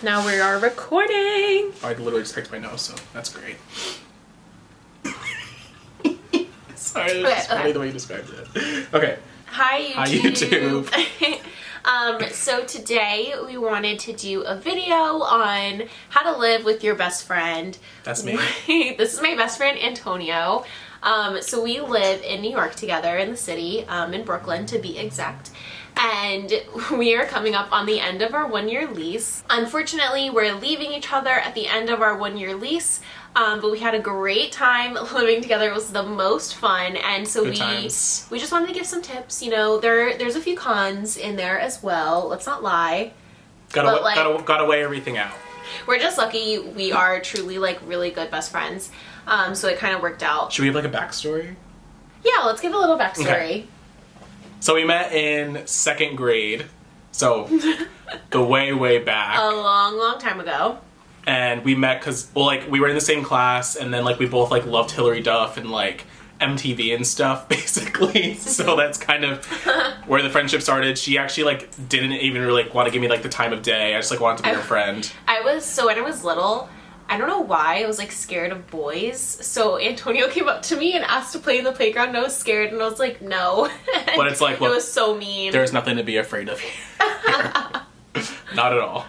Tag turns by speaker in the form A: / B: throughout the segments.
A: Now we are recording.
B: I literally just picked my nose, so that's great. Sorry, that's funny the way you described it. Okay.
A: Hi, YouTube.
B: Hi, YouTube.
A: So today we wanted to do a video on how to live with your best friend.
B: That's me.
A: This is my best friend, Antonio. So we live in New York together in the city, in Brooklyn to be exact. And we are coming up on the end of our 1-year lease. Unfortunately, we're leaving each other at the end of our 1-year lease. But we had a great time living together. It was the most fun, and so we just wanted to give some tips. You know, there's a few cons in there as well. Let's not lie.
B: Gotta weigh everything out.
A: We're just lucky. We are truly like really good best friends. So it kind of worked out.
B: Should we have like a backstory?
A: Yeah, let's give a little backstory.
B: Okay. So we met in 2nd grade. So the way back.
A: A long time ago.
B: And we met because, well, like, we were in the same class, and then, like, we both, like, loved Hillary Duff and, like, MTV and stuff, basically. So that's kind of where the friendship started. She actually, like, didn't even really, like, want to give me, like, the time of day. I just, like, wanted to be her friend.
A: So when I was little, I don't know why, I was, like, scared of boys. So Antonio came up to me and asked to play in the playground, and I was scared, and I was like, no.
B: But it's like, look,
A: it was so mean.
B: There's nothing to be afraid of here. Not at all.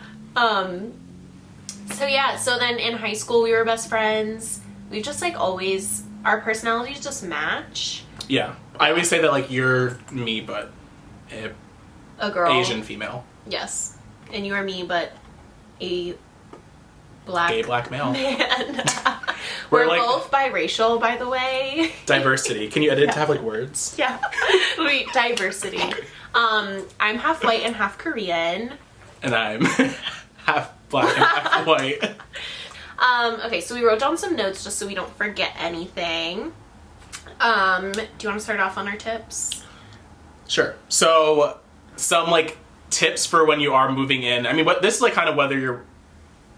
A: So yeah, so then in high school we were best friends. We just like always, our personalities just match.
B: Yeah. I always say that like you're me, but
A: a girl.
B: Asian female.
A: Yes. And you are me, but a gay
B: black male.
A: Man. We're like, both biracial, by the way.
B: Diversity. Can you edit it to have like words?
A: Yeah. Wait, diversity. I'm half white and half Korean. And I'm
B: half black and half white.
A: Okay, so we wrote down some notes just so we don't forget anything. Do you want to start off on our tips?
B: Sure. So, some, like, tips for when you are moving in. I mean, this is, like, kind of whether you're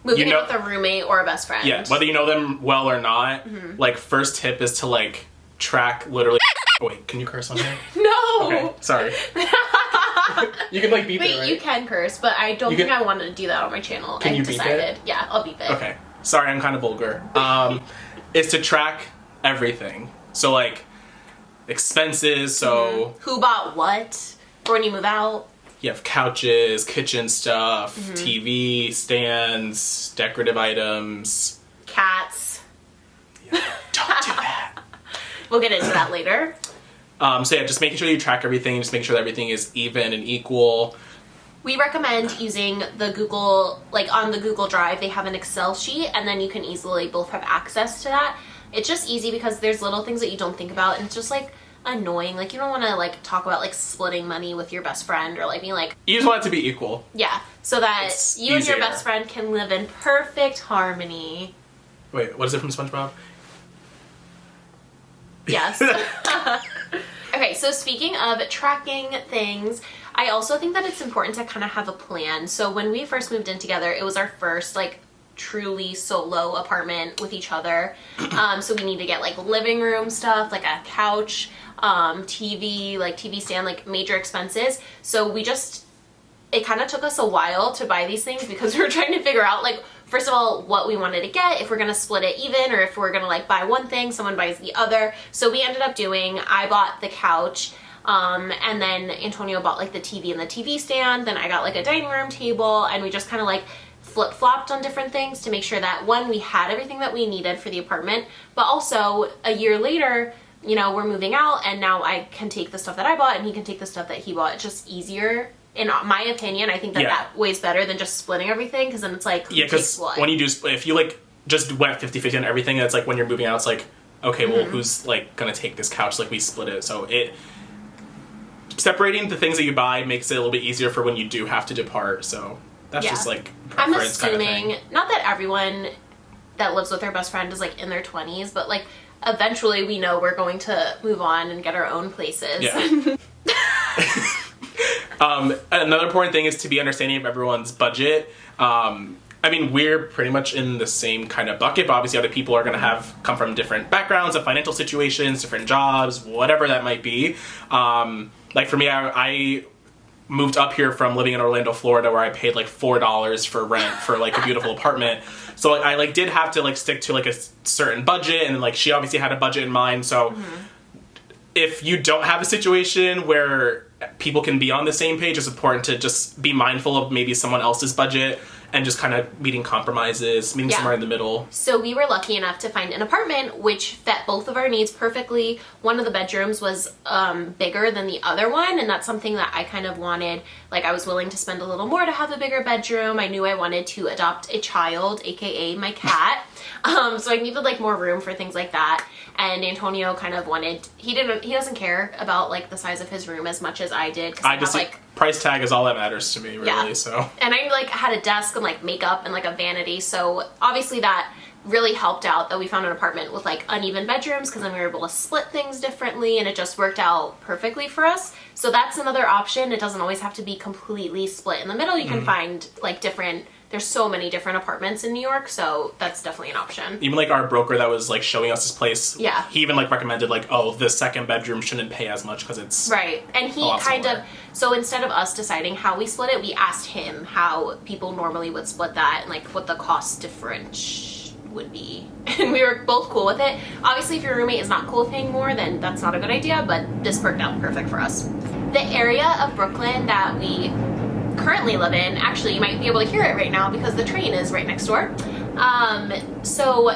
A: moving in with a roommate or a best friend.
B: Yeah, whether you know them well or not. Mm-hmm. Like, first tip is to, like, track literally... Oh, wait, can you curse on here?
A: No!
B: Okay, sorry. You can like beep it, right?
A: Wait, you can curse, but I don't think I wanted to do that on my channel.
B: Can you beep it?
A: Yeah, I'll beep it.
B: Okay. Sorry, I'm kind of vulgar. Is to track everything. So like expenses, so
A: who bought what for when you move out.
B: You have couches, kitchen stuff, TV, stands, decorative items.
A: Cats.
B: Yeah, don't do that.
A: We'll get into that later.
B: So yeah, just making sure you track everything, just making sure that everything is even and equal.
A: We recommend using the Google, like on the Google Drive, they have an Excel sheet, and then you can easily both have access to that. It's just easy because there's little things that you don't think about, and it's just like annoying. Like you don't want to like talk about like splitting money with your best friend or like being like...
B: You just want it to be equal.
A: Yeah, so that you and your best friend can live in perfect harmony.
B: Wait, what is it from SpongeBob?
A: Yes. Okay, so speaking of tracking things, I also think that it's important to kind of have a plan. So when we first moved in together, it was our first like truly solo apartment with each other. So we need to get like living room stuff, like a couch, TV, like TV stand, like major expenses. So it kind of took us a while to buy these things because we were trying to figure out like, first of all, what we wanted to get, if we're going to split it even, or if we're going to like buy one thing, someone buys the other. So we ended up I bought the couch, and then Antonio bought like the TV and the TV stand, then I got like a dining room table, and we just kind of like flip-flopped on different things to make sure that one, we had everything that we needed for the apartment, but also a year later, you know, we're moving out, and now I can take the stuff that I bought and he can take the stuff that he bought. It's just easier. In my opinion, I think that weighs better than just splitting everything, because then it's like, who takes what?
B: When you do split, if you like just went 50-50 on everything, it's like when you're moving out, it's like, okay, well, who's like gonna take this couch? Like we split it, so separating the things that you buy makes it a little bit easier for when you do have to depart. So that's just like preference. I'm assuming
A: kind of thing. Not that everyone that lives with their best friend is like in their 20s, but like eventually we know we're going to move on and get our own places.
B: Yeah. Another important thing is to be understanding of everyone's budget. I mean, we're pretty much in the same kind of bucket, but obviously other people are going to come from different backgrounds of financial situations, different jobs, whatever that might be. Like for me, I moved up here from living in Orlando, Florida, where I paid like $4 for rent for like a beautiful apartment. So like, I like did have to like stick to like a certain budget, and like she obviously had a budget in mind. So if you don't have a situation where people can be on the same page, it's important to just be mindful of maybe someone else's budget and just kind of meeting compromises, meeting somewhere in the middle.
A: So we were lucky enough to find an apartment which fit both of our needs perfectly. One of the bedrooms was bigger than the other one, and that's something that I kind of wanted. Like, I was willing to spend a little more to have a bigger bedroom. I knew I wanted to adopt a child, aka my cat. So I needed like more room for things like that. And Antonio kind of wanted, he doesn't care about like the size of his room as much as I did.
B: I just like, price tag is all that matters to me, really. So.
A: And I like had a desk and like makeup and like a vanity. So obviously that really helped out that we found an apartment with like uneven bedrooms, because then we were able to split things differently, and it just worked out perfectly for us. So that's another option. It doesn't always have to be completely split in the middle. You can find like there's so many different apartments in New York, so that's definitely an option.
B: Even like our broker that was like showing us this place, he even like recommended like, oh, the second bedroom shouldn't pay as much because it's
A: right. And he kind of, so instead of us deciding how we split it, we asked him how people normally would split that and like what the cost difference would be. And we were both cool with it. Obviously, if your roommate is not cool with paying more, then that's not a good idea, but this worked out perfect for us. The area of Brooklyn that we currently live in, actually you might be able to hear it right now because the train is right next door. So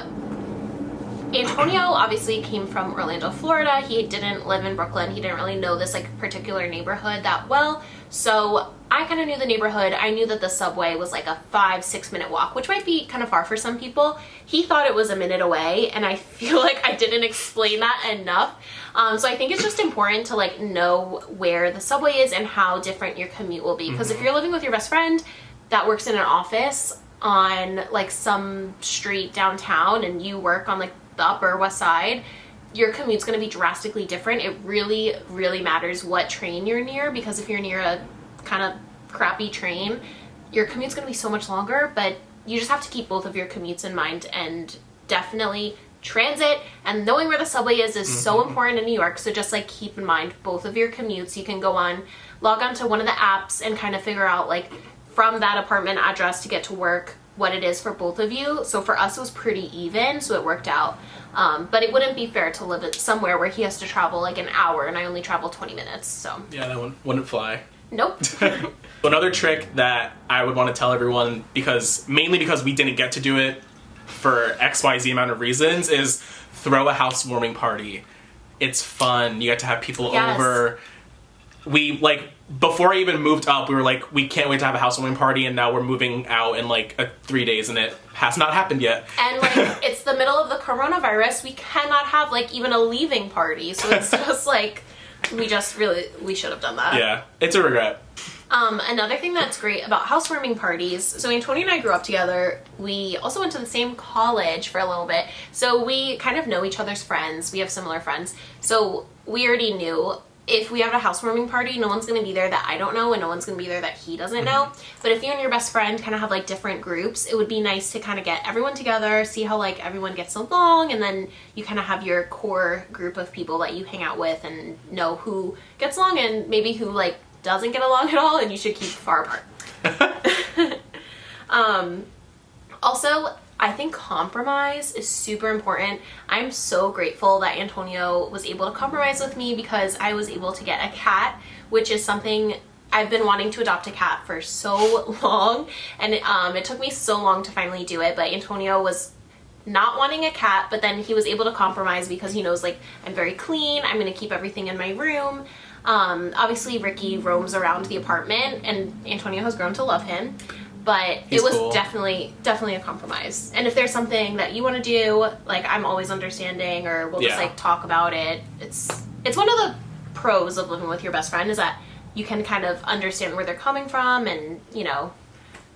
A: Antonio obviously came from Orlando, Florida. He didn't live in Brooklyn. He didn't really know this like particular neighborhood that well. So I kind of knew the neighborhood. I knew that the subway was like a 5-6 minute walk, which might be kind of far for some people. He thought it was a minute away, and I feel like I didn't explain that enough. So I think it's just important to like know where the subway is and how different your commute will be. Because if you're living with your best friend that works in an office on like some street downtown, and you work on like the Upper West Side, your commute's going to be drastically different. It really, really matters what train you're near, because if you're near a kind of crappy train, your commute's going to be so much longer. But you just have to keep both of your commutes in mind, and definitely transit and knowing where the subway is so important in New York. So just like keep in mind both of your commutes. You can log on to one of the apps and kind of figure out like from that apartment address to get to work what it is for both of you. So for us it was pretty even, so it worked out. But it wouldn't be fair to live somewhere where he has to travel like an hour and I only travel 20 minutes. So
B: yeah, that one wouldn't fly.
A: Nope.
B: Another trick that I would want to tell everyone, mainly because we didn't get to do it for XYZ amount of reasons, is throw a housewarming party. It's fun. You get to have people over. We like, before I even moved up, we were like, we can't wait to have a housewarming party, and now we're moving out in like 3 days, and it has not happened yet. And
A: like, it's the middle of the coronavirus. We cannot have like even a leaving party, so it's just like we should have done that.
B: Yeah, it's a regret.
A: Another thing that's great about housewarming parties, so Antonio and I grew up together. We also went to the same college for a little bit, so we kind of know each other's friends. We have similar friends, so we already knew if we have a housewarming party, no one's going to be there that I don't know, and no one's going to be there that he doesn't know. But if you and your best friend kind of have like different groups, it would be nice to kind of get everyone together, see how like everyone gets along, and then you kind of have your core group of people that you hang out with and know who gets along and maybe who like doesn't get along at all, and you should keep far apart. Also, I think compromise is super important. I'm so grateful that Antonio was able to compromise with me, because I was able to get a cat, which is something I've been wanting to adopt a cat for so long, and it took me so long to finally do it. But Antonio was not wanting a cat, but then he was able to compromise because he knows like I'm very clean, I'm going to keep everything in my room. Obviously Ricky roams around the apartment, and Antonio has grown to love him. But it was cool. definitely a compromise. And if there's something that you want to do, like I'm always understanding, or we'll just like talk about it. It's one of the pros of living with your best friend, is that you can kind of understand where they're coming from, and you know,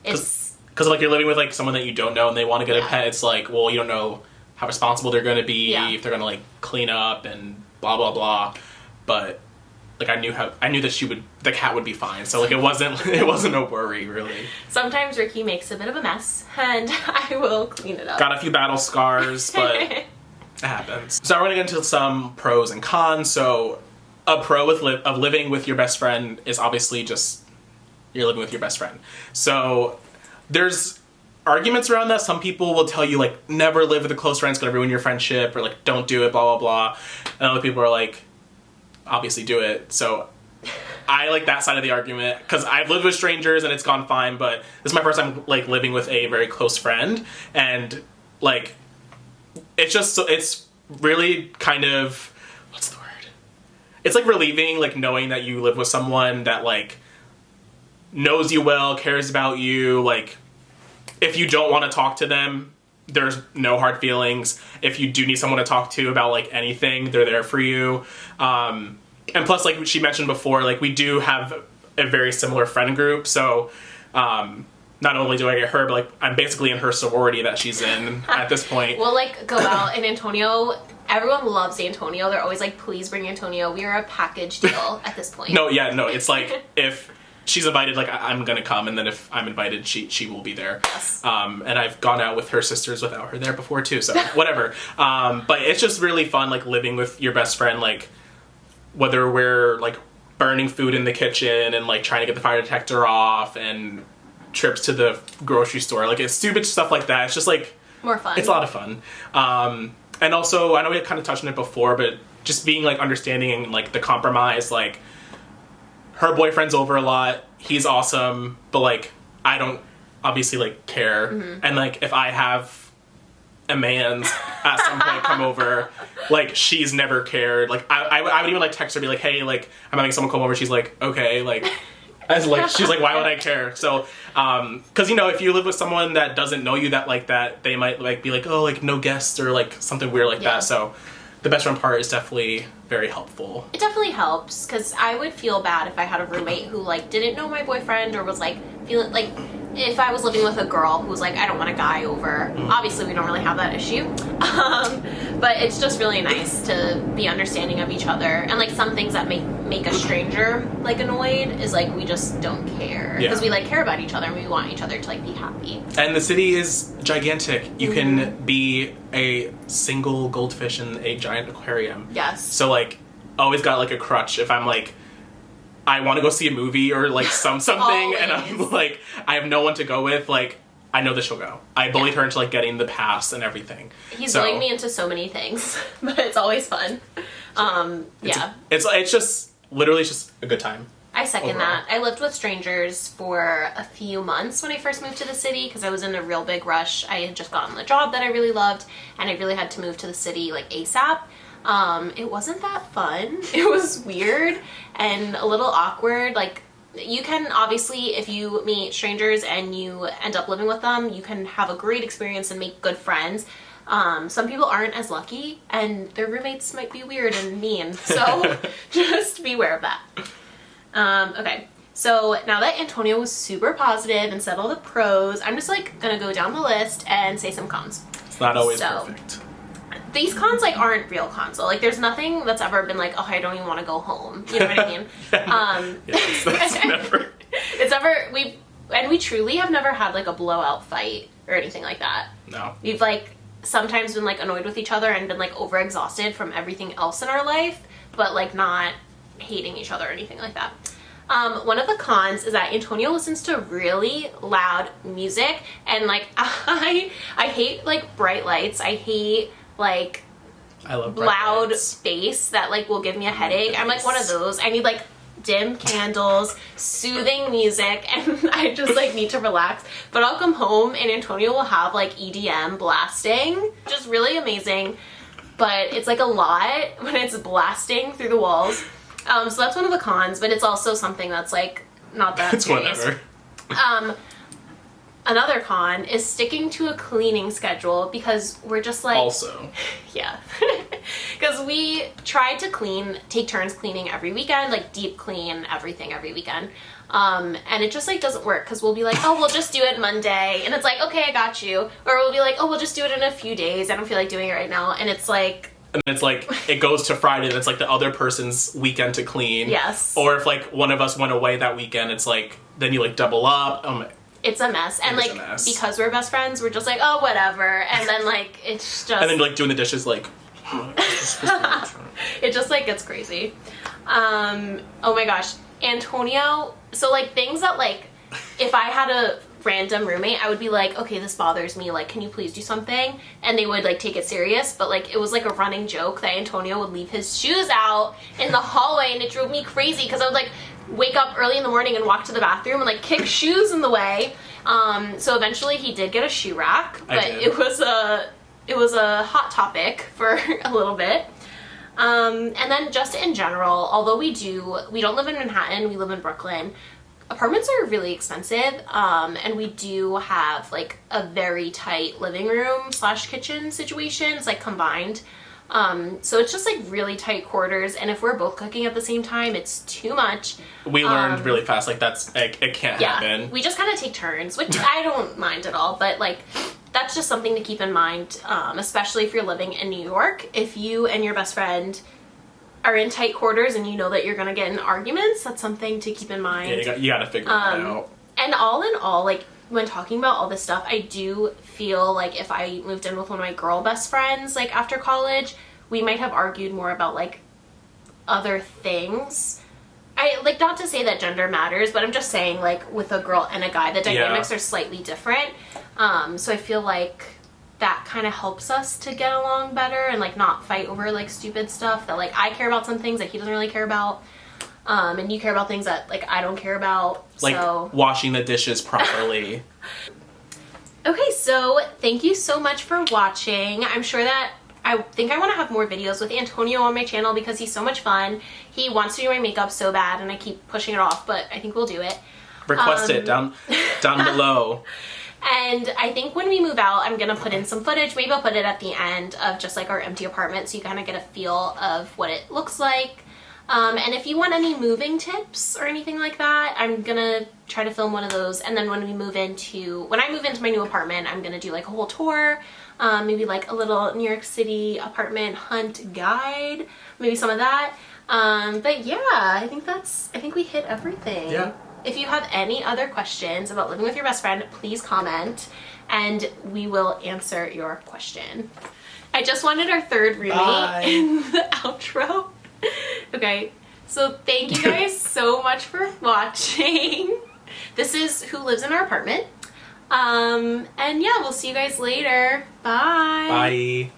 A: it's
B: because like you're living with like someone that you don't know and they want to get a pet. It's like, well, you don't know how responsible they're going to be, if they're going to like clean up and blah blah blah. But like I knew that the cat would be fine, so like it wasn't a worry really.
A: Sometimes Ricky makes a bit of a mess, and I will clean it up.
B: Got a few battle scars, but it happens. So we're gonna get into some pros and cons. So a pro of living with your best friend is obviously just you're living with your best friend. So there's arguments around that. Some people will tell you, like, never live with a close friend, it's gonna ruin your friendship, or like, don't do it, blah, blah, blah. And other people are like, obviously do it. So I like that side of the argument, because I've lived with strangers and it's gone fine, but this is my first time like living with a very close friend, and like, it's really kind of, what's the word? It's like relieving, like knowing that you live with someone that like knows you well, cares about you. Like, if you don't want to talk to them, there's no hard feelings. If you do need someone to talk to about like anything, they're there for you. And plus, like she mentioned before, like we do have a very similar friend group. So not only do I get her, but like I'm basically in her sorority that she's in at this point.
A: We'll like go out, and Antonio, everyone loves Antonio. They're always like, please bring Antonio. We are a package deal at this point.
B: No, it's like if she's invited, like I'm gonna come, and then if I'm invited, she will be there.
A: Yes.
B: And I've gone out with her sisters without her there before too, so whatever. But it's just really fun, like living with your best friend, like whether we're like burning food in the kitchen and like trying to get the fire detector off, and trips to the grocery store, like it's stupid stuff like that. It's just like
A: more fun.
B: It's a lot of fun. And also, I know we had kind of touched on it before, but just being like understanding and like the compromise, like her boyfriend's over a lot, he's awesome, but like I don't obviously like care. Mm-hmm. And like if I have a man's at some point come over, like she's never cared. Like I would even like text her, be like, hey, like I'm having someone come over. She's like, okay, like as like she's like, why would I care? So because you know, if you live with someone that doesn't know you that they might like be like, oh, like no guests or like something weird like that. So the best friend part is definitely very helpful.
A: It definitely helps, because I would feel bad if I had a roommate who like didn't know my boyfriend, or was like feeling like, if I was living with a girl who was like, I don't want a guy over. Obviously we don't really have that issue, but it's just really nice to be understanding of each other. And like some things that make a stranger like annoyed is like we just don't care, because we like care about each other and we want each other to like be happy. And
B: the city is gigantic. You can be a single goldfish in a giant aquarium.
A: Yes.
B: So like always got like a crutch if I'm like, I want to go see a movie or like something and I'm like, I have no one to go with, like I know that she'll go. I bullied her into like getting the pass and everything.
A: He's bullying me into so many things, but it's always fun.
B: It's just literally it's just a good time.
A: I second that. I lived with strangers for a few months when I first moved to the city, because I was in a real big rush. I had just gotten the job that I really loved, and I really had to move to the city like ASAP. It wasn't that fun. It was weird and a little awkward. Like, you can obviously, if you meet strangers and you end up living with them, you can have a great experience and make good friends. Some people aren't as lucky, and their roommates might be weird and mean. So just be aware of that. Okay. So now that Antonio was super positive and said all the pros, I'm just like gonna go down the list and say some cons.
B: It's not always perfect.
A: These cons like aren't real cons. So like there's nothing that's ever been like, oh, I don't even want to go home. You know what I mean?
B: That's never.
A: It's never we truly have never had like a blowout fight or anything like that.
B: No.
A: We've like sometimes been like annoyed with each other and been like overexhausted from everything else in our life, but like not hating each other or anything like that. One of the cons is that Antonio listens to really loud music, and like I hate like bright lights. I hate like
B: I love
A: loud
B: lights.
A: Bass that like will give me a headache. I'm like one of those. I need like dim candles, soothing music, and I just like need to relax. But I'll come home and Antonio will have like EDM blasting, just really amazing. But it's like a lot when it's blasting through the walls. So that's one of the cons, but it's also something that's like not that serious.
B: It's whatever.
A: Another con is sticking to a cleaning schedule, because we're just like...
B: Also.
A: Yeah. Because we try to take turns cleaning every weekend, like deep clean everything every weekend. And it just like doesn't work, because we'll be like, oh, we'll just do it Monday. And it's like, okay, I got you. Or we'll be like, oh, we'll just do it in a few days. I don't feel like doing it right now. And it's like...
B: And then it's like, it goes to Friday, and it's like the other person's weekend to clean.
A: Yes.
B: Or if like one of us went away that weekend, it's like, then you like double up.
A: It's a mess. And like, because we're best friends, we're just like, oh, whatever. And then like, it's just...
B: And then like doing the dishes like...
A: It just like gets crazy. Oh my gosh. Antonio, so like things that like, if I had a random roommate, I would be like, okay, this bothers me, like, can you please do something? And they would like take it serious, but like it was like a running joke that Antonio would leave his shoes out in the hallway, and it drove me crazy because I would like wake up early in the morning and walk to the bathroom and like kick shoes in the way. So eventually he did get a shoe rack, but it was a hot topic for a little bit. And then just in general, although we don't live in Manhattan, we live in Brooklyn, apartments are really expensive, and we do have like a very tight living room / kitchen situation. It's like combined. So it's just like really tight quarters, and if we're both cooking at the same time, it's too much.
B: We learned really fast, like that's, like, it can't happen.
A: We just kind of take turns, which I don't mind at all, but like that's just something to keep in mind, especially if you're living in New York. If you and your best friend are in tight quarters and you know that you're gonna get in arguments, that's something to keep in mind.
B: Yeah, you gotta figure that out.
A: And all in all, like when talking about all this stuff, I do feel like if I moved in with one of my girl best friends, like after college, we might have argued more about like other things. I like, not to say that gender matters, but I'm just saying like with a girl and a guy, the dynamics are slightly different. So I feel like that kind of helps us to get along better and like not fight over like stupid stuff that like I care about some things that he doesn't really care about. And you care about things that like I don't care about.
B: Like washing the dishes properly.
A: Okay, so thank you so much for watching. I'm sure that I think I want to have more videos with Antonio on my channel because he's so much fun. He wants to do my makeup so bad and I keep pushing it off, but I think we'll do it.
B: Request it down below.
A: And I think when we move out, I'm going to put in some footage. Maybe I'll put it at the end of just like our empty apartment so you kind of get a feel of what it looks like. And if you want any moving tips or anything like that, I'm going to try to film one of those. And then when I move into my new apartment, I'm going to do like a whole tour. Maybe like a little New York City apartment hunt guide, maybe some of that. But yeah, I think we hit everything.
B: Yeah.
A: If you have any other questions about living with your best friend, please comment and we will answer your question. I just wanted our third roommate in the outro. Okay, so thank you guys so much for watching. This is who lives in our apartment. And yeah, we'll see you guys later. Bye.
B: Bye.